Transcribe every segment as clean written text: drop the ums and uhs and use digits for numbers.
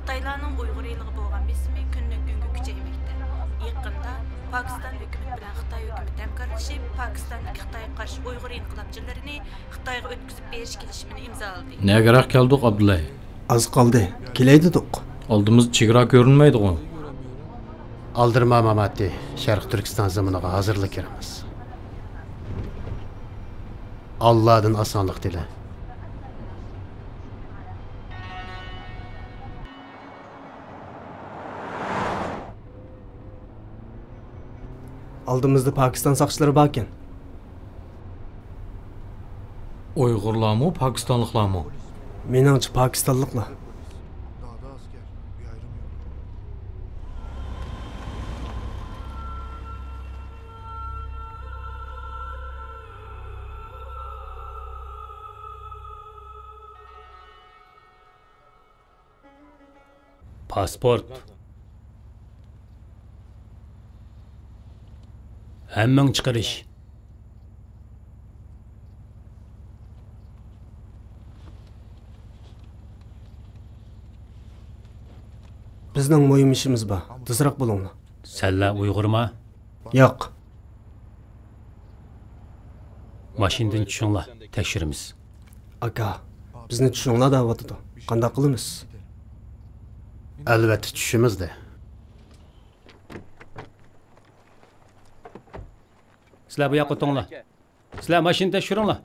Xitaylarning Uyg'ur eliga bo'lgan besimi kundan kunga kuchaymoqda. Yaqinda Pokiston hukumati bilan Xitoy hukumati hamkorlashib, Pokistondagi Xitoyga qarshi Uyg'ur inqilobchilarini Xitoyga o'tkazib berish kelishimini imzoladi. Nega keldik Abdullay? Az qoldi. Kelaydiq. Oldimiz chegara ko'rinmaydi-ku. Aldırma Mamati, Şərq Türkistan zımınıға hazırlık kirimiz. Allah'ın asanlıq dile. Aldığımızda Pakistan saqçıları barken. Uyg'urlarmı, Pakistanlıqlarmı? Meningcha Pakistanlıqlar. Pasport. Hemming chiqarish. Bizning muhim ishimiz bor. Tezroq bo'linglar. Salla Uyg'urma? Yo'q. Mashindan tushinglar, tekshiramiz. Aka, bizni tushinglar da'vatida. Qanday qilamiz? Elbette düşümüzde. Sizlar bu yoqqa o'tinglar. Sizlar mashina tekshiringlar.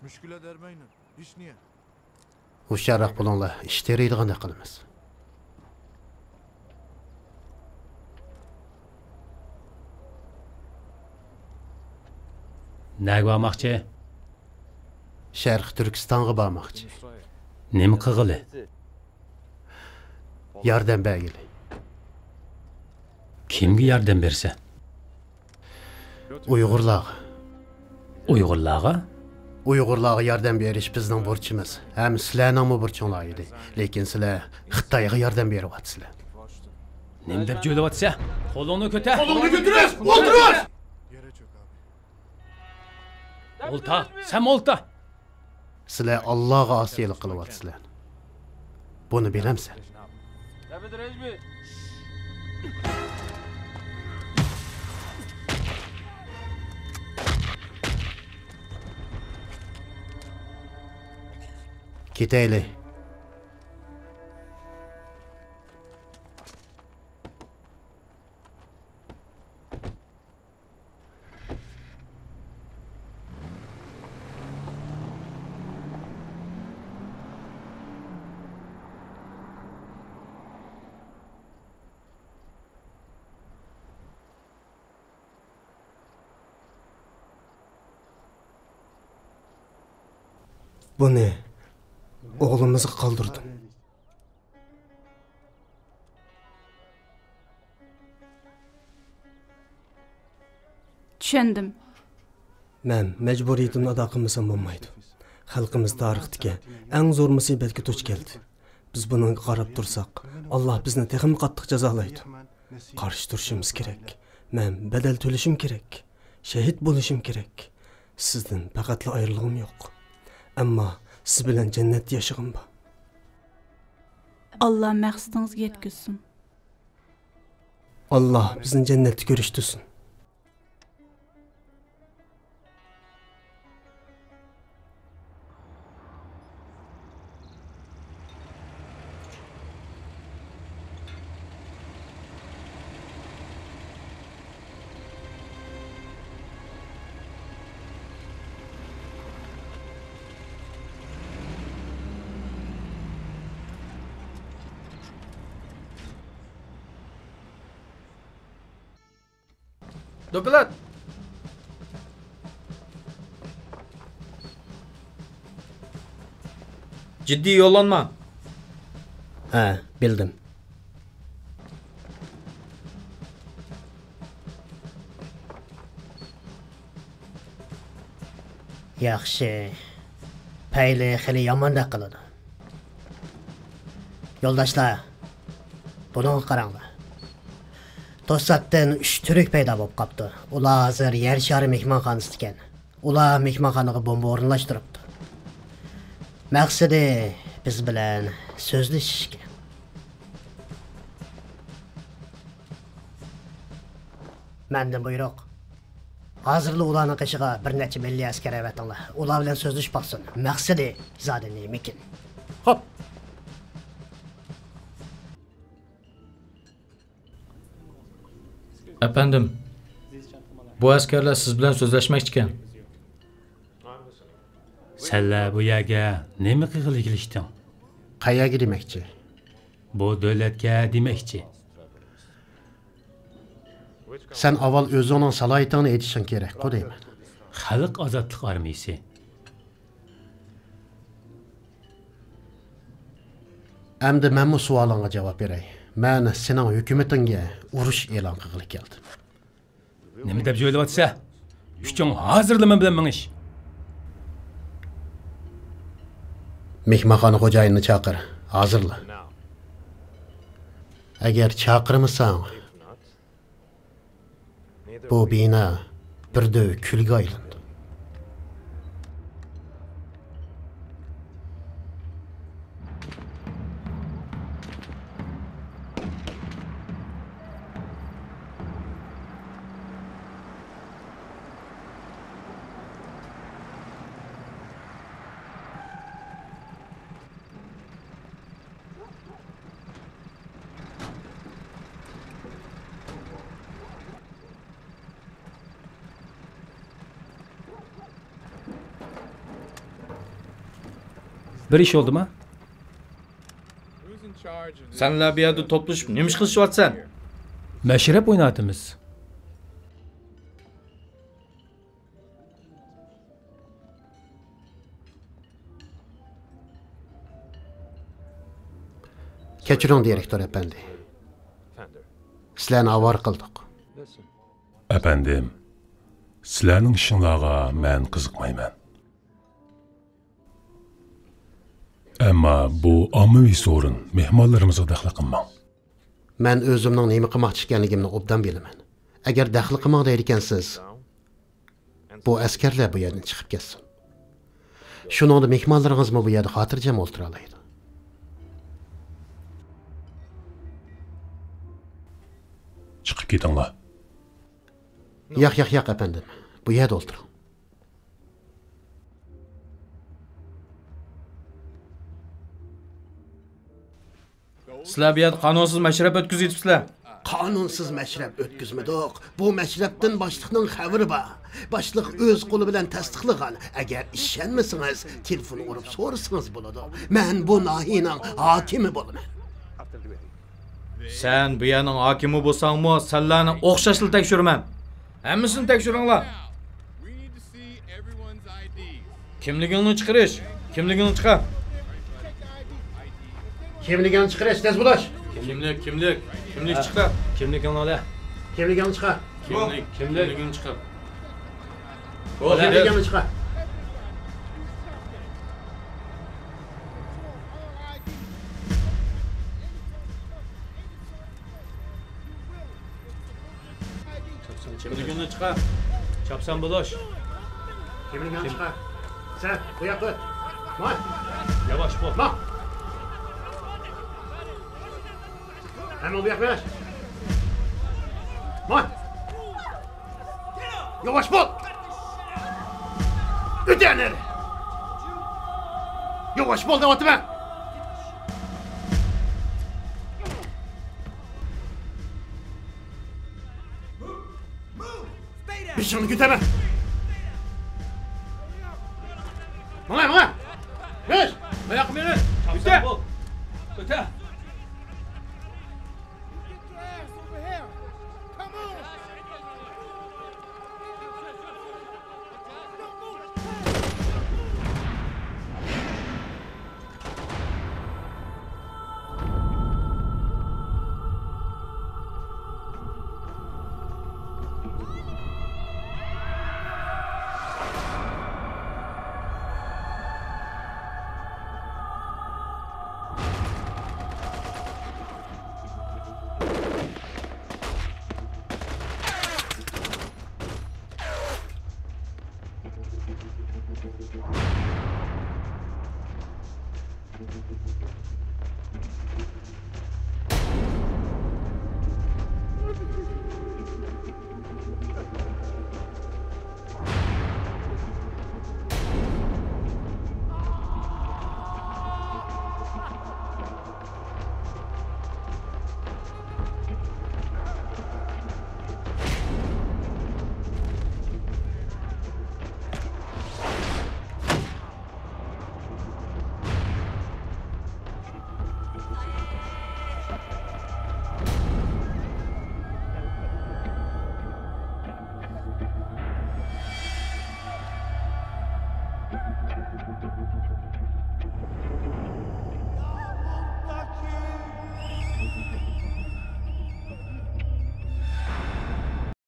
Müşküle dermeyin. Hiç niye? Huşşaraq bulunlar, işleriydiğini qilamiz. Nega bormoqchi? Şərq Türkistan'a barmoqchi. Nima qilg'ili? Yardım bəgili. Kimga yordam bersa? Uyg'urlarga. Uyg'urlarga? Uyg'urlarga yordam berish bizning burchimiz. Ham sizlarning burchinglar edi. Lekin sizlar Xitoyga yordam beryapsizlar. Nima deb jo'layapsa? Qo'lingni ko'tar. Oğlunu götürür! Otur! Olta, sen olta. Sizlar Allohga osiylik qilyapsizlar. Buni bilamsan. Ketaylik. Bu ne? Oğlumuzu kaldırdım. Tushundim. Men mecburiyetimni ado qilmasam bo'lmaydi. Xalqimiz tarixdagi eng zo'r musibatga duch keldi. Biz bunga qarab tursak, Alloh bizni texim qattiq jazolaydi. Qarshi turishimiz kerak. Men bedel to'lashim kerak. Shahid bo'lishim kerak. Sizdan faqatla ayrilg'im yo'q. Ammo siz bilan jannatda yashag'im bor. Allah maqsadingizga yetkazsin. Alloh bizni jannatda ko'rishtirsin. Dopilat. Ciddi yollanma. Ha, bildim. Yaxshi. Payli xili yomondaq qiladi. Yo'ldoshlar, buni qaranglar. To'satdan 3 turk paydo bo'lib qopti. Ular hozir yer shari mehmonxonasida ekan. Ular mehmonxonaga bomba o'rinlashtiribdi. Maqsadi biz bilan so'zlashishga. Mendan buyruq. Hozirli ularning qishiga bir necha milliy askar avatinglar. Ular bilan so'zlashib baqsin. Maqsadi zodi nemikin? Hop. Efendim, bu askerler siz bilan so'zlashmoqchi ekan. Senlar bu yerga nima qilg'ili kelishding? Qayerga demoqchi? Bu davlatga demoqchi. Sen avval o'zingning salohiyatini aytishing kerak, deyman. Xalq ozodlik armiyasi. Endi men bu savolingga javob beray. Men sening hukumatingga urush e'lon qilg'ili keldim. Nima deb o'ylayapsa? Uchun hozirlama bilan minish. Mehmonxona xo'jayinini chaqir, hozirla. Agar chaqirmasang, bu bino birda kulga aylandi. Bir iş oldu mu? Senlar bu yerda to'plashib nima ish qilishyapsan? Meşrep oynatımız. Kechiring direktor efendi. Sizlarni avar qildik. Efendim, sizlarning ishinglarga men qiziqmayman. Ama bu ommaviy sorun mehmonlarimizga daxl qilmang. Men o'zimning nima qilmoqchi ekanligimni obdan bilaman. Agar daxl qilmoq deyar ekansiz, bu askarlar bu yerdan chiqib ketsin. Shuningda mehmonlaringizmi bu yerda xotirjam o'tira oladi. Chiqib ketinglar. Yo'q efendim. Bu yerda o'tiring. Sizlar bu yerda qonunsiz mashrab o'tkazyapsizlar. Qonunsiz mashrab o'tkazmadik. Bu mashrabdan boshliqning xabari bor. Boshliq o'z qo'li bilan tasdiqlagan. Agar ishonmasangiz, telefon urib so'rasangiz bo'ladi. Men bu nahiyaning hokimi bo'laman. Sen bu yerning hokimi bo'lsangmi, sizlarni o'xshashli tekshiraman. Hammasini tekshiringlar. Kimligingni chiqarish, kimligingni chiqar. Kimligini chiqarish tez bo'lash. Kimlik chiqar. Kimligini ola. Kimligini chiqar. Kimligini chiqar. Kimligini chiqar. Kimligini chiqar. Çapsan bulaş. Kimligini chiqar. Sen bu yoqqa. Moy. Yavaş bol. Ma. Hemen bu yoqqa. Moy. Yavaş bol. Ötener. Yavaş bol devatı ben. Bir şunu güteme. Bana. Geç. Ayak beni. Çapsan bol. Öte.